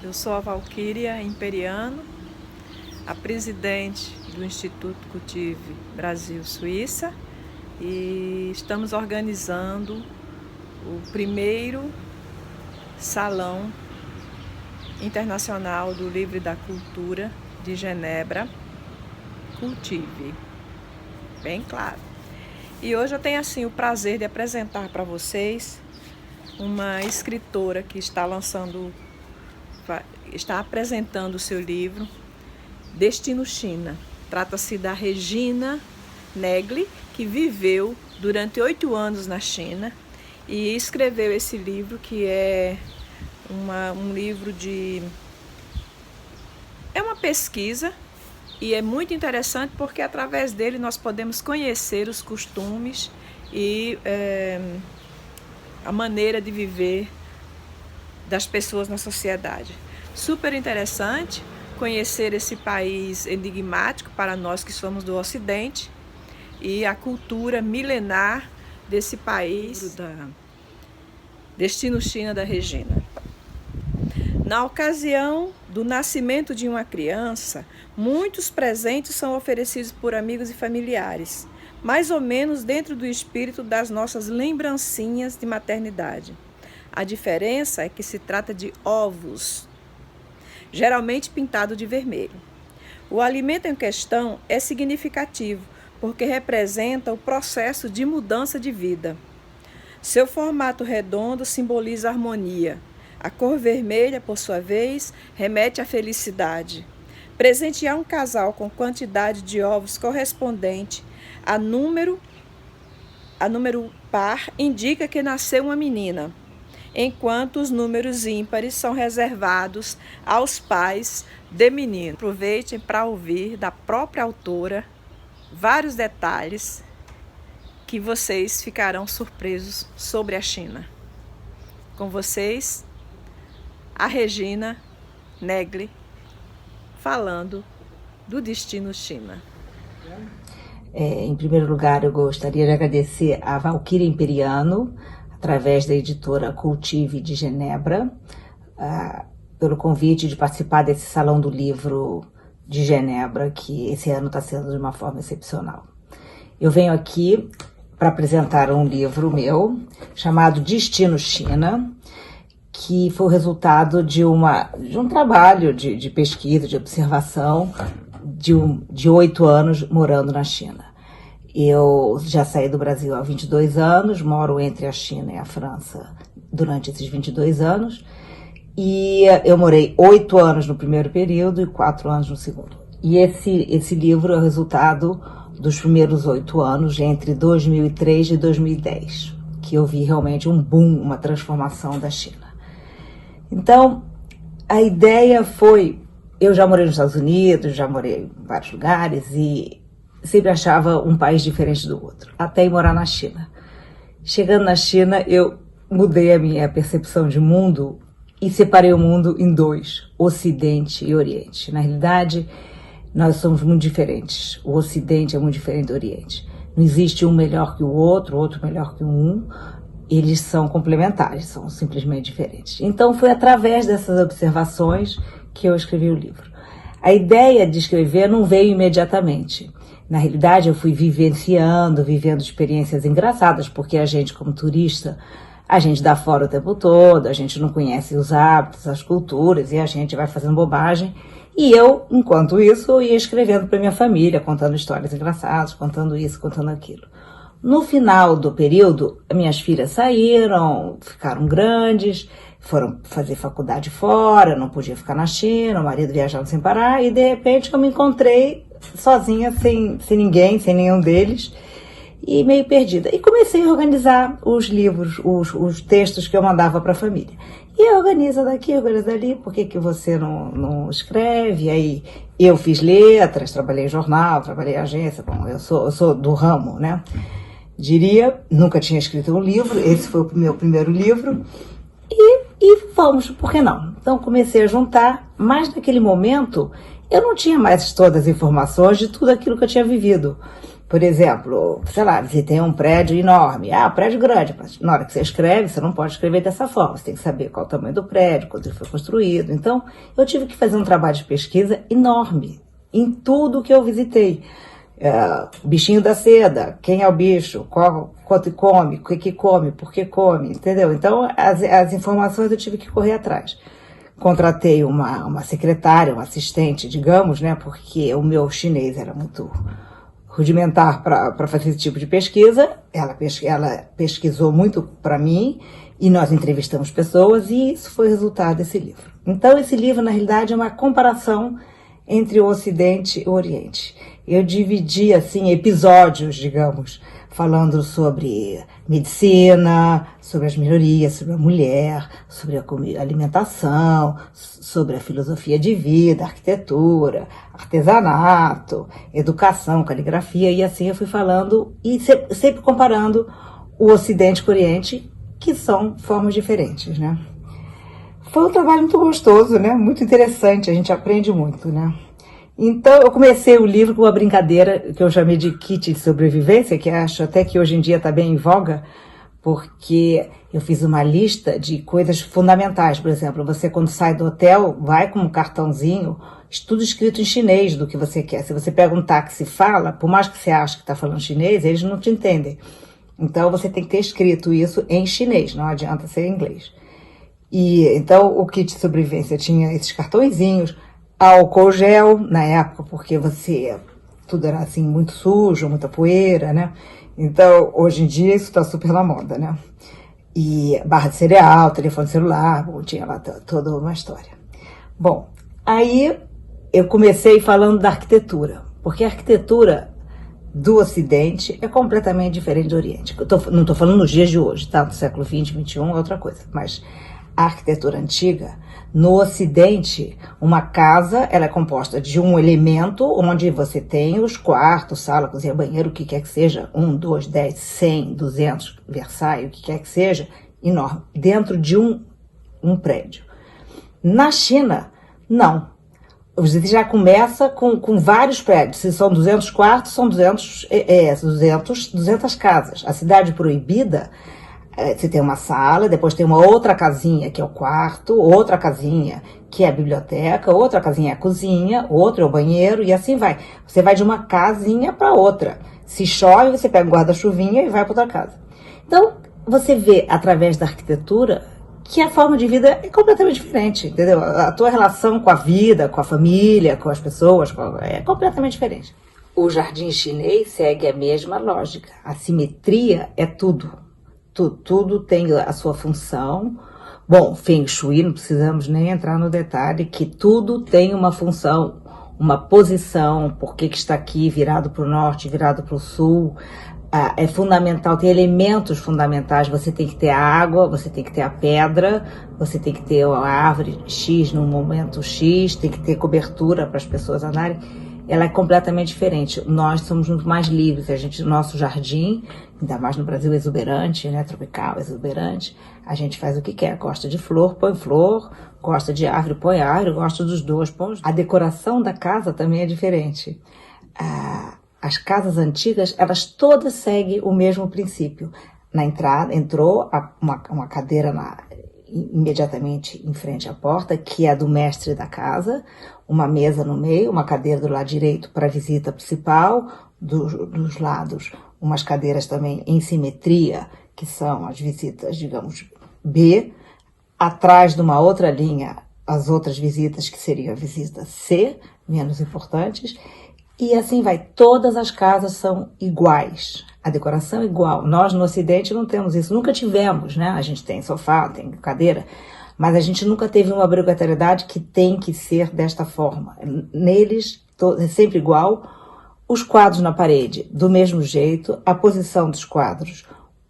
Eu sou a Valquíria Imperiano, a presidente do Instituto Cultive Brasil-Suíça, e estamos organizando o primeiro Salão Internacional do Livro e da Cultura de Genebra, Cultive, bem claro. E hoje eu tenho assim o prazer de apresentar para vocês uma escritora que está apresentando o seu livro Destino China. Trata-se da Regina Negli, que viveu durante 8 anos na China e escreveu esse livro, que é um livro é uma pesquisa, e é muito interessante porque através dele nós podemos conhecer os costumes e a maneira de viver das pessoas na sociedade. Super interessante conhecer esse país enigmático para nós que somos do Ocidente e a cultura milenar desse país. Destino China, da Regina. Na ocasião do nascimento de uma criança, muitos presentes são oferecidos por amigos e familiares, mais ou menos dentro do espírito das nossas lembrancinhas de maternidade. A diferença é que se trata de ovos, geralmente pintado de vermelho. O alimento em questão é significativo, porque representa o processo de mudança de vida. Seu formato redondo simboliza a harmonia. A cor vermelha, por sua vez, remete à felicidade. Presentear um casal com quantidade de ovos correspondente a número par indica que nasceu uma menina, enquanto os números ímpares são reservados aos pais de menino. Aproveitem para ouvir da própria autora vários detalhes que vocês ficarão surpresos sobre a China. Com vocês, a Regina Negli, falando do Destino China. Em primeiro lugar, eu gostaria de agradecer a Valquíria Imperiano, através da editora Cultive de Genebra, pelo convite de participar desse Salão do Livro de Genebra, que esse ano está sendo de uma forma excepcional. Eu venho aqui para apresentar um livro meu, chamado Destino China, que foi o resultado de um trabalho de pesquisa, de observação, de 8 anos morando na China. Eu já saí do Brasil há 22 anos, moro entre a China e a França durante esses 22 anos, e eu morei 8 anos no primeiro período e 4 anos no segundo. E esse livro é o resultado dos primeiros 8 anos, entre 2003 e 2010, que eu vi realmente um boom, uma transformação da China. Então, a ideia foi, eu já morei nos Estados Unidos, já morei em vários lugares e sempre achava um país diferente do outro, até ir morar na China. Chegando na China, eu mudei a minha percepção de mundo e separei o mundo em 2, Ocidente e Oriente. Na realidade, nós somos muito diferentes. O Ocidente é muito diferente do Oriente. Não existe um melhor que o outro melhor que um. Eles são complementares, são simplesmente diferentes. Então, foi através dessas observações que eu escrevi o livro. A ideia de escrever não veio imediatamente. Na realidade, eu fui vivendo experiências engraçadas, porque a gente, como turista, a gente dá fora o tempo todo, a gente não conhece os hábitos, as culturas, e a gente vai fazendo bobagem. E eu, enquanto isso, eu ia escrevendo para minha família, contando histórias engraçadas, contando isso, contando aquilo. No final do período, minhas filhas saíram, ficaram grandes, foram fazer faculdade fora, não podia ficar na China, o marido viajando sem parar, e de repente eu me encontrei sozinha, sem ninguém, sem nenhum deles. e meio perdida. E comecei a organizar os livros, os textos que eu mandava para a família. E organiza daqui, organiza dali, por que você não escreve? Aí eu fiz letras, trabalhei em jornal, trabalhei em agência, bom, eu sou do ramo, né? Nunca tinha escrito um livro, esse foi o meu primeiro livro, e vamos, por que não? Então comecei a juntar, mas naquele momento eu não tinha mais todas as informações de tudo aquilo que eu tinha vivido. Por exemplo, sei lá, visitei um prédio enorme, prédio grande, mas na hora que você escreve, você não pode escrever dessa forma, você tem que saber qual é o tamanho do prédio, quando ele foi construído. Então, eu tive que fazer um trabalho de pesquisa enorme em tudo que eu visitei. Bichinho da seda, quem é o bicho, quanto come, o que come, por que come, entendeu? Então, as informações eu tive que correr atrás. Contratei uma secretária, uma assistente, digamos, né, porque o meu chinês era muito rudimentar para fazer esse tipo de pesquisa. Ela pesquisou muito para mim e nós entrevistamos pessoas e isso foi o resultado desse livro. Então, esse livro, na realidade, é uma comparação entre o Ocidente e o Oriente. Eu dividi, assim, episódios, digamos, falando sobre medicina, sobre as melhorias, sobre a mulher, sobre a alimentação, sobre a filosofia de vida, arquitetura, artesanato, educação, caligrafia, e assim eu fui falando e sempre comparando o Ocidente com o Oriente, que são formas diferentes, né? Foi um trabalho muito gostoso, né? Muito interessante, a gente aprende muito, né? Então, eu comecei o livro com uma brincadeira que eu chamei de kit de sobrevivência, que acho até que hoje em dia está bem em voga, porque eu fiz uma lista de coisas fundamentais. Por exemplo, você quando sai do hotel, vai com um cartãozinho, tudo escrito em chinês do que você quer. Se você pega um táxi e fala, por mais que você ache que está falando chinês, eles não te entendem. Então, você tem que ter escrito isso em chinês, não adianta ser em inglês. E então, o kit de sobrevivência tinha esses cartõezinhos, álcool gel, na época, porque tudo era assim muito sujo, muita poeira, né? Então, hoje em dia, isso está super na moda, né? E barra de cereal, telefone celular, tinha lá toda uma história. Bom, aí eu comecei falando da arquitetura, porque a arquitetura do Ocidente é completamente diferente do Oriente. Não estou falando nos dias de hoje, tá? Do século XX, XXI é outra coisa, mas a arquitetura antiga, no Ocidente, uma casa ela é composta de um elemento onde você tem os quartos, sala, cozinha, banheiro, o que quer que seja, 1, 2, 10, 100, 200, Versailles, o que quer que seja, enorme, dentro de um prédio. Na China, não. Você já começa com vários prédios. Se são 200 quartos, são 200 casas. A cidade proibida, você tem uma sala, depois tem uma outra casinha que é o quarto, outra casinha que é a biblioteca, outra casinha é a cozinha, outra é o banheiro e assim vai. Você vai de uma casinha para outra. Se chove, você pega um guarda-chuvinha e vai para outra casa. Então, você vê através da arquitetura que a forma de vida é completamente diferente, entendeu? A tua relação com a vida, com a família, com as pessoas, é completamente diferente. O jardim chinês segue a mesma lógica. A simetria é tudo. Tudo tem a sua função. Bom, Feng Shui, não precisamos nem entrar no detalhe, que tudo tem uma função, uma posição, por que está aqui, virado para o norte, virado para o sul. É fundamental, tem elementos fundamentais, você tem que ter a água, você tem que ter a pedra, você tem que ter a árvore X no momento X, tem que ter cobertura para as pessoas andarem. Ela é completamente diferente. Nós somos muito mais livres. Nosso jardim, ainda mais no Brasil exuberante, né, tropical, exuberante, a gente faz o que quer. Gosta de flor, põe flor. Gosta de árvore, põe árvore. Gosta dos dois, põe. A decoração da casa também é diferente. As casas antigas, elas todas seguem o mesmo princípio. Na entrada, entrou uma cadeira imediatamente em frente à porta, que é a do mestre da casa, uma mesa no meio, uma cadeira do lado direito para a visita principal, dos lados umas cadeiras também em simetria, que são as visitas, digamos, B, atrás de uma outra linha, as outras visitas, que seriam a visita C, menos importantes, e assim vai. Todas as casas são iguais, a decoração é igual. Nós no Ocidente não temos isso, nunca tivemos, né? A gente tem sofá, tem cadeira, mas a gente nunca teve uma obrigatoriedade que tem que ser desta forma. Neles, é sempre igual. Os quadros na parede, do mesmo jeito, a posição dos quadros,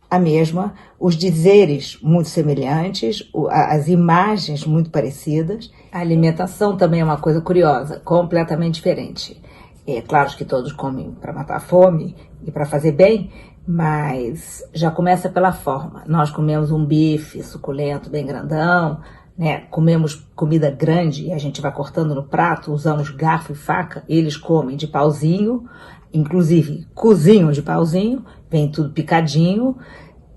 a mesma, os dizeres muito semelhantes, as imagens muito parecidas. A alimentação também é uma coisa curiosa, completamente diferente. É claro que todos comem para matar a fome e para fazer bem, mas já começa pela forma. Nós comemos um bife suculento, bem grandão, né? Comemos comida grande e a gente vai cortando no prato, usamos garfo e faca. Eles comem de pauzinho, inclusive cozinham de pauzinho, vem tudo picadinho.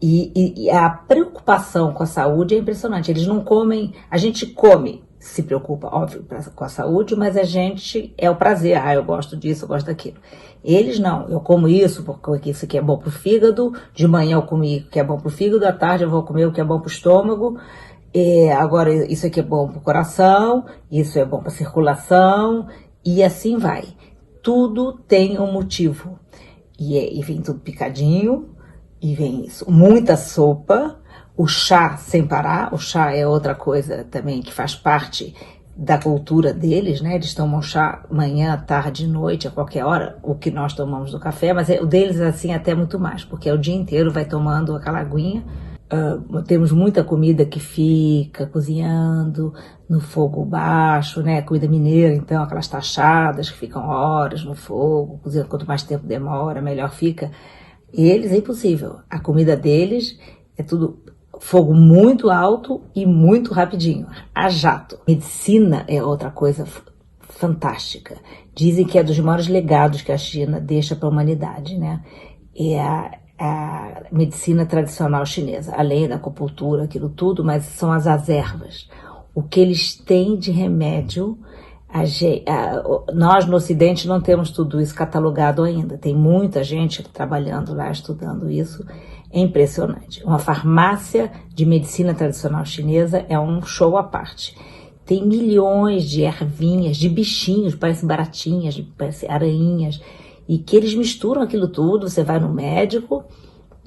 E a preocupação com a saúde é impressionante. Eles não comem, a gente come, se preocupa, óbvio, com a saúde, mas a gente é o prazer. Eu gosto disso, eu gosto daquilo. Eles não, eu como isso porque isso aqui é bom pro fígado, de manhã eu comi o que é bom pro fígado, à tarde eu vou comer o que é bom pro estômago, agora isso aqui é bom pro coração, isso é bom pra circulação, e assim vai. Tudo tem um motivo. E vem tudo picadinho, e vem isso, muita sopa, o chá sem parar. O chá é outra coisa também que faz parte da cultura deles, né? Eles tomam chá manhã, tarde, noite, a qualquer hora, o que nós tomamos do café, mas o deles assim até muito mais, porque é o dia inteiro vai tomando aquela aguinha. Temos muita comida que fica cozinhando no fogo baixo, né? Comida mineira, então, aquelas tachadas que ficam horas no fogo, cozinhando, quanto mais tempo demora, melhor fica. Eles é impossível. A comida deles é tudo fogo muito alto e muito rapidinho, a jato. Medicina é outra coisa fantástica. Dizem que é dos maiores legados que a China deixa para a humanidade, né? É a medicina tradicional chinesa, além da acupuntura, aquilo tudo, mas são as ervas. O que eles têm de remédio, nós no Ocidente não temos tudo isso catalogado ainda. Tem muita gente trabalhando lá, estudando isso. É impressionante. Uma farmácia de medicina tradicional chinesa é um show à parte. Tem milhões de ervinhas, de bichinhos, parecem baratinhas, parecem aranhinhas, e que eles misturam aquilo tudo. Você vai no médico,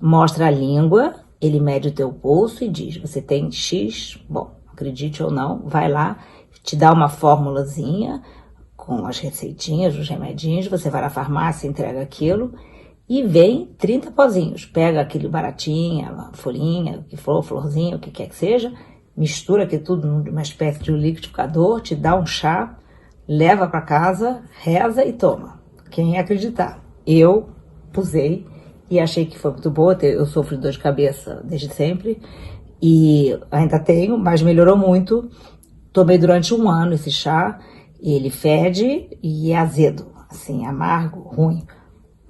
mostra a língua, ele mede o teu pulso e diz, você tem X, bom, acredite ou não, vai lá, te dá uma formulazinha com as receitinhas, os remedinhos, você vai na farmácia, entrega aquilo e vem 30 pozinhos. Pega aquele baratinha, uma folhinha, que for, florzinha, o que quer que seja, mistura aquilo tudo numa espécie de liquidificador, te dá um chá, leva para casa, reza e toma. Quem ia acreditar? Eu usei e achei que foi muito boa. Eu sofro de dor de cabeça desde sempre e ainda tenho, mas melhorou muito. Tomei durante 1 ano esse chá, ele fede e é azedo, assim, amargo, ruim.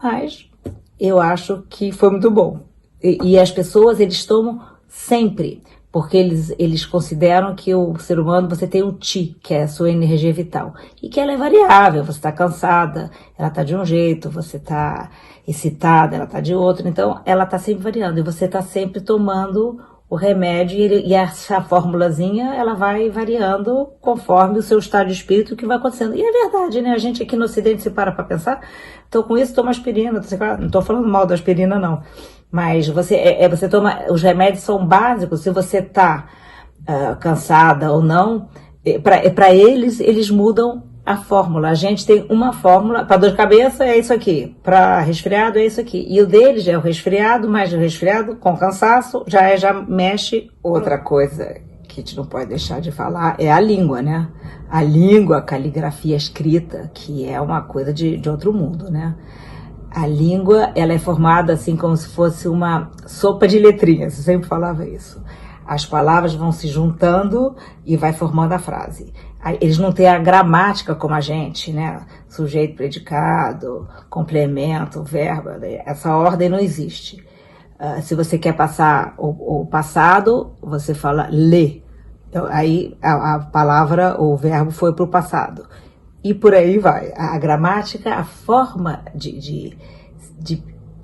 Mas eu acho que foi muito bom. E as pessoas, eles tomam sempre, porque eles consideram que o ser humano, você tem o Qi, que é a sua energia vital, e que ela é variável. Você está cansada, ela está de um jeito, você está excitada, ela está de outro, então ela está sempre variando, e você está sempre tomando o remédio, e essa formulazinha, ela vai variando conforme o seu estado de espírito, que vai acontecendo. E é verdade, né? A gente aqui no Ocidente se para pensar, então com isso toma aspirina, não estou falando mal da aspirina não, mas você toma, os remédios são básicos. Se você está cansada ou não, para eles mudam a fórmula. A gente tem uma fórmula, para dor de cabeça é isso aqui, para resfriado é isso aqui. E o deles é o resfriado, mais o resfriado com cansaço, já mexe. Outra coisa que a gente não pode deixar de falar é a língua, né? A língua, a caligrafia escrita, que é uma coisa de outro mundo, né? A língua, ela é formada assim como se fosse uma sopa de letrinhas, eu sempre falava isso. As palavras vão se juntando e vai formando a frase. Eles não têm a gramática como a gente, né? Sujeito, predicado, complemento, verbo, essa ordem não existe. Se você quer passar o passado, você fala lê. Então, aí a palavra, o verbo foi para o passado. E por aí vai. A gramática, a forma de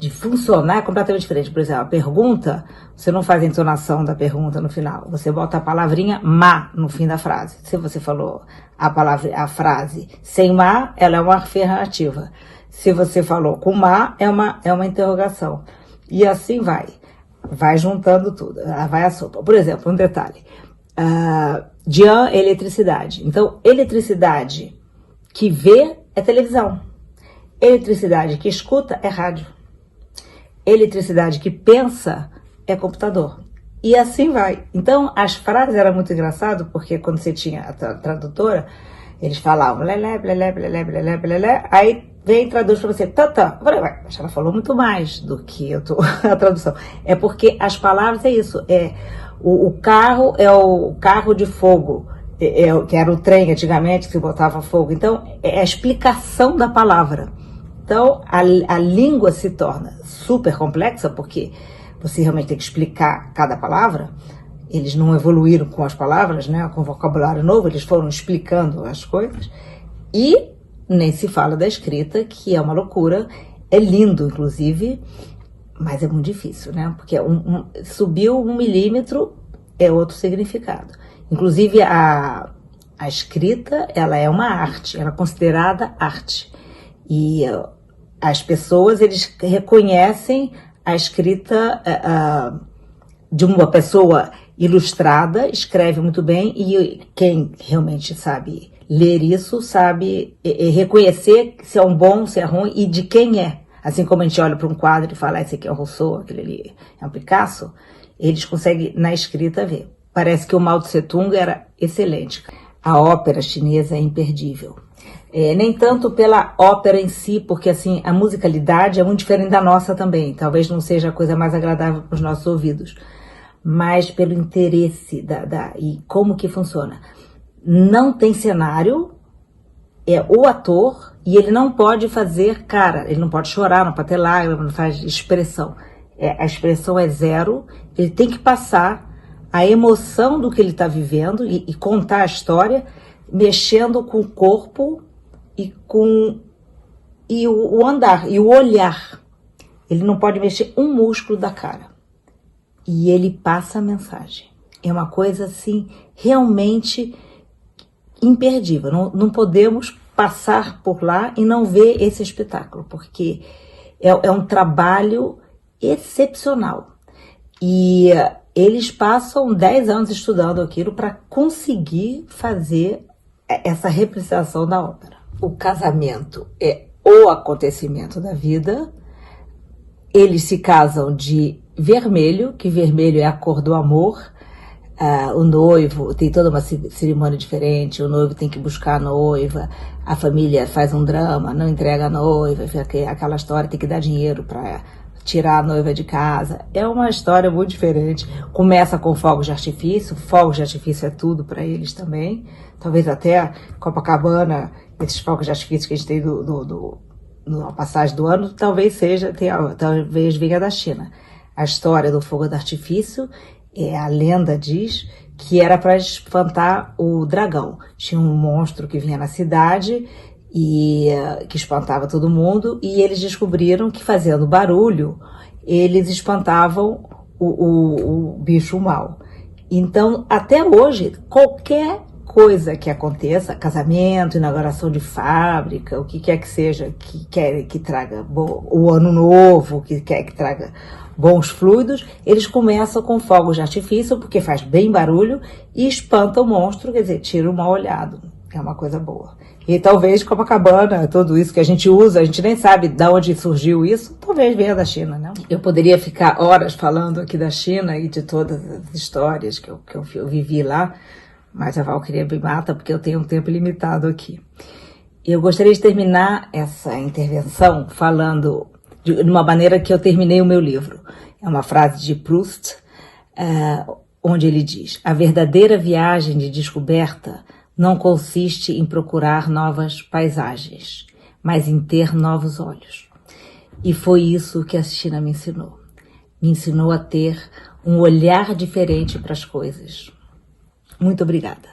funcionar é completamente diferente. Por exemplo, a pergunta, você não faz a entonação da pergunta no final. Você bota a palavrinha má no fim da frase. Se você falou a frase sem má, ela é uma afirmativa. Se você falou com má, é uma interrogação. E assim vai. Vai juntando tudo. Vai a sopa. Por exemplo, um detalhe. Jian é eletricidade. Então, eletricidade que vê é televisão. Eletricidade que escuta é rádio. Eletricidade que pensa é computador. E assim vai. Então, as frases eram muito engraçado, porque quando você tinha a tradutora, eles falavam lelé, blelé, blelé, blelé, blelé, aí vem e traduz para você, tá. Eu falei, mas ela falou muito mais do que a tradução. É porque as palavras é isso, o carro é o carro de fogo, que era o trem antigamente, que se botava fogo. Então, é a explicação da palavra. Então, a língua se torna super complexa, porque você realmente tem que explicar cada palavra. Eles não evoluíram com as palavras, né, com vocabulário novo, eles foram explicando as coisas. E nem se fala da escrita, que é uma loucura, é lindo, inclusive, mas é muito difícil, né, porque subiu 1 milímetro é outro significado. Inclusive, a escrita, ela é uma arte, ela é considerada arte. E as pessoas, eles reconhecem a escrita de uma pessoa ilustrada, escreve muito bem, e quem realmente sabe ler isso, sabe reconhecer se é um bom, se é ruim, e de quem é. Assim como a gente olha para um quadro e fala, esse aqui é o Rousseau, aquele ali é um Picasso, eles conseguem na escrita ver. Parece que o Mao Tse Tung era excelente. A ópera chinesa é imperdível. Nem tanto pela ópera em si, porque assim, a musicalidade é muito diferente da nossa também. Talvez não seja a coisa mais agradável para os nossos ouvidos, mas pelo interesse e como que funciona. Não tem cenário, é o ator, e ele não pode fazer cara, ele não pode chorar, não pode ter lágrimas, não faz expressão. A expressão é zero, ele tem que passar a emoção do que ele está vivendo e contar a história, mexendo com o corpo e o andar, e o olhar. Ele não pode mexer um músculo da cara. E ele passa a mensagem. É uma coisa assim, realmente imperdível. Não podemos passar por lá e não ver esse espetáculo, porque é um trabalho excepcional. E eles passam 10 anos estudando aquilo para conseguir fazer essa representação da ópera. O casamento é o acontecimento da vida. Eles se casam de vermelho, que vermelho é a cor do amor. O noivo tem toda uma cerimônia diferente, o noivo tem que buscar a noiva, a família faz um drama, não entrega a noiva, aquela história, tem que dar dinheiro para tirar a noiva de casa. É uma história muito diferente. Começa com fogos de artifício é tudo para eles também. Talvez até Copacabana, esses fogos de artifício que a gente tem na passagem do ano, talvez venha da China. A história do fogo de artifício, a lenda diz que era para espantar o dragão. Tinha um monstro que vinha na cidade e que espantava todo mundo, e eles descobriram que fazendo barulho, eles espantavam o bicho mau. Então, até hoje, qualquer coisa que aconteça, casamento, inauguração de fábrica, o que quer que seja, que traga o ano novo, que quer que traga bons fluidos, eles começam com fogos de artifício, porque faz bem barulho, e espanta o monstro, quer dizer, tira o mal olhado. É uma coisa boa. E talvez Copacabana, tudo isso que a gente usa, a gente nem sabe de onde surgiu isso, talvez venha da China, né? Eu poderia ficar horas falando aqui da China e de todas as histórias que eu vivi lá, mas a Valquíria me mata porque eu tenho um tempo limitado aqui. Eu gostaria de terminar essa intervenção falando de uma maneira que eu terminei o meu livro. É uma frase de Proust, onde ele diz: a verdadeira viagem de descoberta não consiste em procurar novas paisagens, mas em ter novos olhos. E foi isso que a China me ensinou. Me ensinou a ter um olhar diferente para as coisas. Muito obrigada.